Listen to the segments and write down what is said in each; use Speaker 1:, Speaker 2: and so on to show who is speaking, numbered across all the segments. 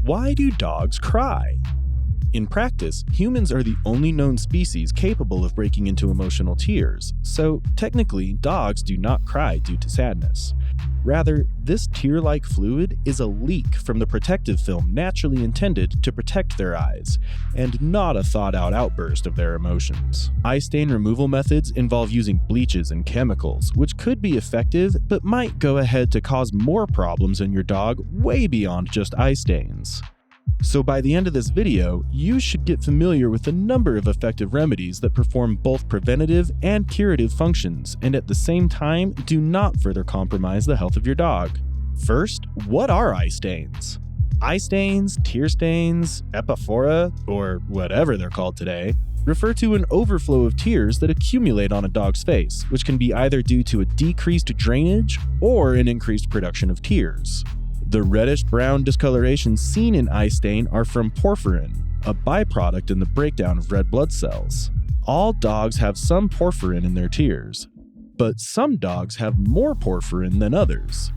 Speaker 1: Why do dogs cry? In practice, humans are the only known species capable of breaking into emotional tears, so technically, dogs do not cry due to sadness. Rather, this tear-like fluid is a leak from the protective film naturally intended to protect their eyes, and not a thought-out outburst of their emotions. Eye stain removal methods involve using bleaches and chemicals, which could be effective, but might go ahead to cause more problems in your dog way beyond just eye stains. So by the end of this video, you should get familiar with a number of effective remedies that perform both preventative and curative functions, and at the same time, do not further compromise the health of your dog. First, what are eye stains? Eye stains, tear stains, epiphora, or whatever they're called today, refer to an overflow of tears that accumulate on a dog's face, which can be either due to a decreased drainage or an increased production of tears. The reddish-brown discoloration seen in eye stain are from porphyrin, a byproduct in the breakdown of red blood cells. All dogs have some porphyrin in their tears, but some dogs have more porphyrin than others.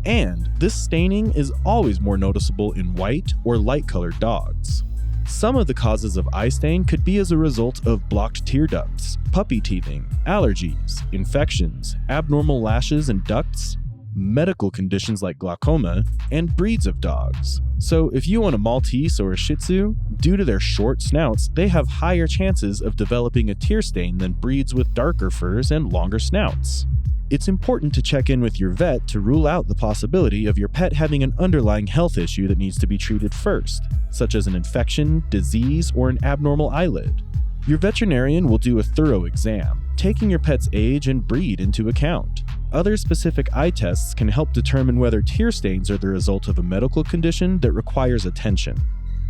Speaker 1: And this staining is always more noticeable in white or light-colored dogs. Some of the causes of eye stain could be as a result of blocked tear ducts, puppy teething, allergies, infections, abnormal lashes and ducts, medical conditions like glaucoma, and breeds of dogs. So if you own a Maltese or a Shih Tzu, due to their short snouts, they have higher chances of developing a tear stain than breeds with darker furs and longer snouts. It's important to check in with your vet to rule out the possibility of your pet having an underlying health issue that needs to be treated first, such as an infection, disease, or an abnormal eyelid. Your veterinarian will do a thorough exam, taking your pet's age and breed into account. Other specific eye tests can help determine whether tear stains are the result of a medical condition that requires attention.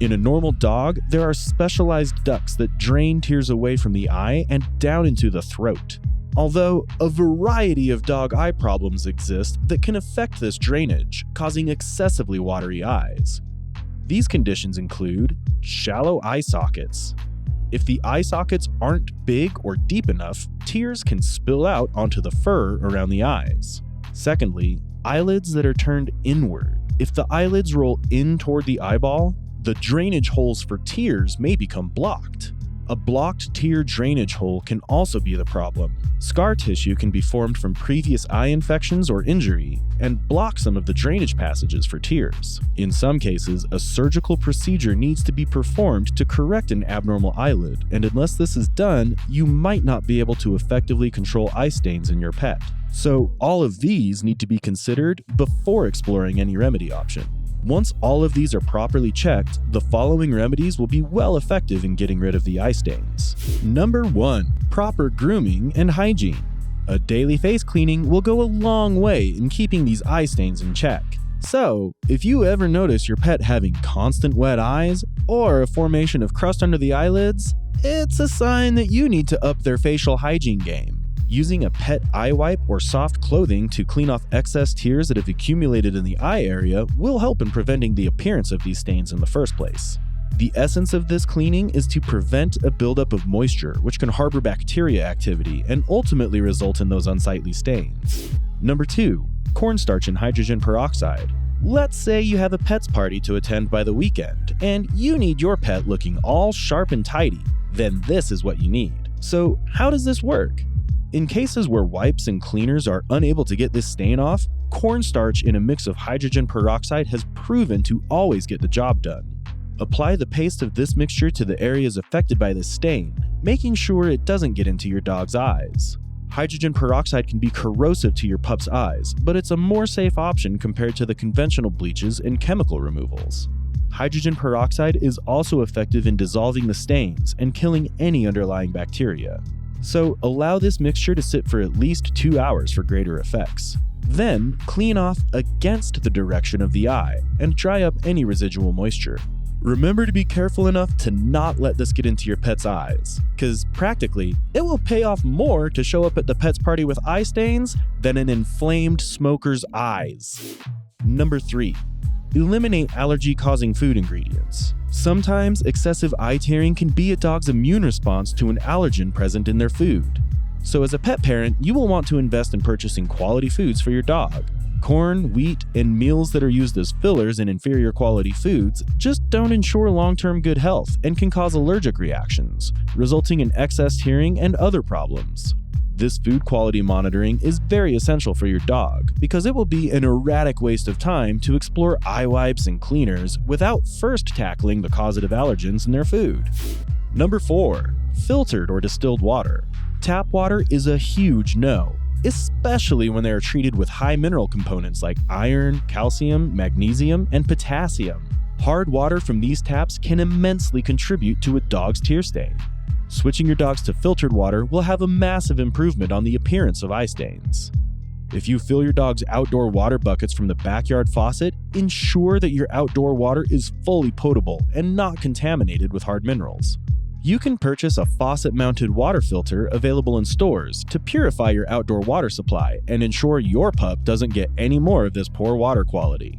Speaker 1: In a normal dog, there are specialized ducts that drain tears away from the eye and down into the throat. Although, a variety of dog eye problems exist that can affect this drainage, causing excessively watery eyes. These conditions include shallow eye sockets. If the eye sockets aren't big or deep enough, tears can spill out onto the fur around the eyes. Secondly, eyelids that are turned inward. If the eyelids roll in toward the eyeball, the drainage holes for tears may become blocked. A blocked tear drainage hole can also be the problem. Scar tissue can be formed from previous eye infections or injury and block some of the drainage passages for tears. In some cases, a surgical procedure needs to be performed to correct an abnormal eyelid, and unless this is done, you might not be able to effectively control eye stains in your pet. So all of these need to be considered before exploring any remedy option. Once all of these are properly checked, the following remedies will be well effective in getting rid of the eye stains. Number 1. Proper grooming and hygiene. A daily face cleaning will go a long way in keeping these eye stains in check. So, if you ever notice your pet having constant wet eyes or a formation of crust under the eyelids, it's a sign that you need to up their facial hygiene game. Using a pet eye wipe or soft clothing to clean off excess tears that have accumulated in the eye area will help in preventing the appearance of these stains in the first place. The essence of this cleaning is to prevent a buildup of moisture, which can harbor bacteria activity and ultimately result in those unsightly stains. Number 2. Cornstarch and hydrogen peroxide. Let's say you have a pet's party to attend by the weekend, and you need your pet looking all sharp and tidy. Then this is what you need. So how does this work? In cases where wipes and cleaners are unable to get this stain off, cornstarch in a mix of hydrogen peroxide has proven to always get the job done. Apply the paste of this mixture to the areas affected by this stain, making sure it doesn't get into your dog's eyes. Hydrogen peroxide can be corrosive to your pup's eyes, but it's a more safe option compared to the conventional bleaches and chemical removals. Hydrogen peroxide is also effective in dissolving the stains and killing any underlying bacteria. So allow this mixture to sit for at least 2 hours for greater effects. Then clean off against the direction of the eye and dry up any residual moisture. Remember to be careful enough to not let this get into your pet's eyes, because practically, it will pay off more to show up at the pet's party with eye stains than an inflamed smoker's eyes. Number 3. Eliminate allergy-causing food ingredients. Sometimes excessive eye tearing can be a dog's immune response to an allergen present in their food. So as a pet parent, you will want to invest in purchasing quality foods for your dog. Corn, wheat, and meals that are used as fillers in inferior quality foods just don't ensure long-term good health and can cause allergic reactions, resulting in excess hearing and other problems. This food quality monitoring is very essential for your dog because it will be an erratic waste of time to explore eye wipes and cleaners without first tackling the causative allergens in their food. Number 4. Filtered or distilled water. Tap water is a huge no, especially when they are treated with high mineral components like iron, calcium, magnesium, and potassium. Hard water from these taps can immensely contribute to a dog's tear stain. Switching your dogs to filtered water will have a massive improvement on the appearance of eye stains. If you fill your dog's outdoor water buckets from the backyard faucet, ensure that your outdoor water is fully potable and not contaminated with hard minerals. You can purchase a faucet-mounted water filter available in stores to purify your outdoor water supply and ensure your pup doesn't get any more of this poor water quality.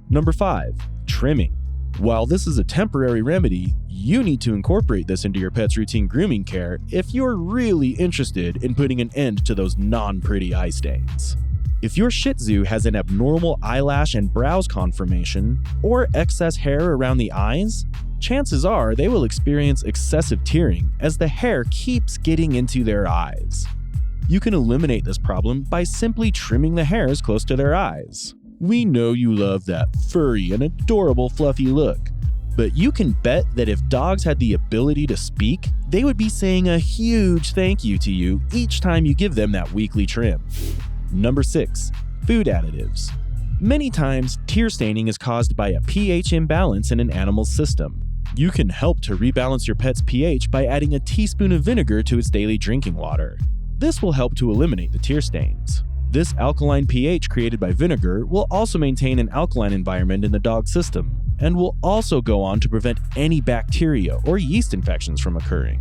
Speaker 1: Number 5. Trimming. While this is a temporary remedy, you need to incorporate this into your pet's routine grooming care if you're really interested in putting an end to those non-pretty eye stains. If your Shih Tzu has an abnormal eyelash and brows conformation or excess hair around the eyes, chances are they will experience excessive tearing as the hair keeps getting into their eyes. You can eliminate this problem by simply trimming the hairs close to their eyes. We know you love that furry and adorable fluffy look, but you can bet that if dogs had the ability to speak, they would be saying a huge thank you to you each time you give them that weekly trim. Number 6. Food additives. Many times, tear staining is caused by a pH imbalance in an animal's system. You can help to rebalance your pet's pH by adding a teaspoon of vinegar to its daily drinking water. This will help to eliminate the tear stains. This alkaline pH created by vinegar will also maintain an alkaline environment in the dog's system and will also go on to prevent any bacteria or yeast infections from occurring.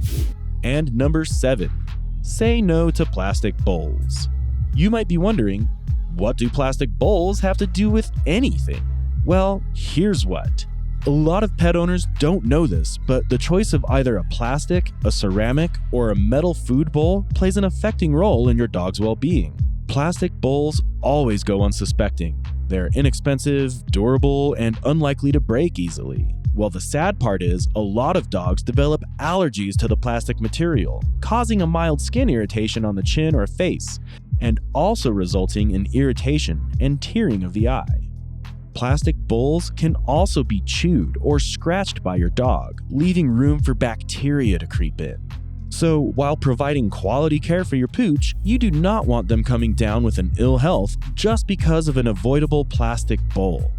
Speaker 1: And number 7. Say no to plastic bowls. You might be wondering, what do plastic bowls have to do with anything? Well, here's what. A lot of pet owners don't know this, but the choice of either a plastic, a ceramic, or a metal food bowl plays an affecting role in your dog's well-being. Plastic bowls always go unsuspecting. They're inexpensive, durable, and unlikely to break easily. Well, the sad part is, a lot of dogs develop allergies to the plastic material, causing a mild skin irritation on the chin or face, and also resulting in irritation and tearing of the eye. Plastic bowls can also be chewed or scratched by your dog, leaving room for bacteria to creep in. So, while providing quality care for your pooch, you do not want them coming down with an ill health just because of an avoidable plastic bowl.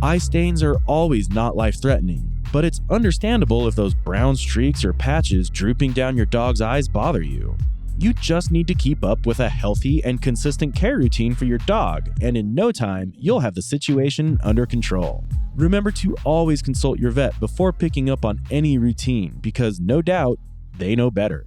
Speaker 1: Eye stains are always not life-threatening, but it's understandable if those brown streaks or patches drooping down your dog's eyes bother you. You just need to keep up with a healthy and consistent care routine for your dog, and in no time, you'll have the situation under control. Remember to always consult your vet before picking up on any routine because no doubt, they know better.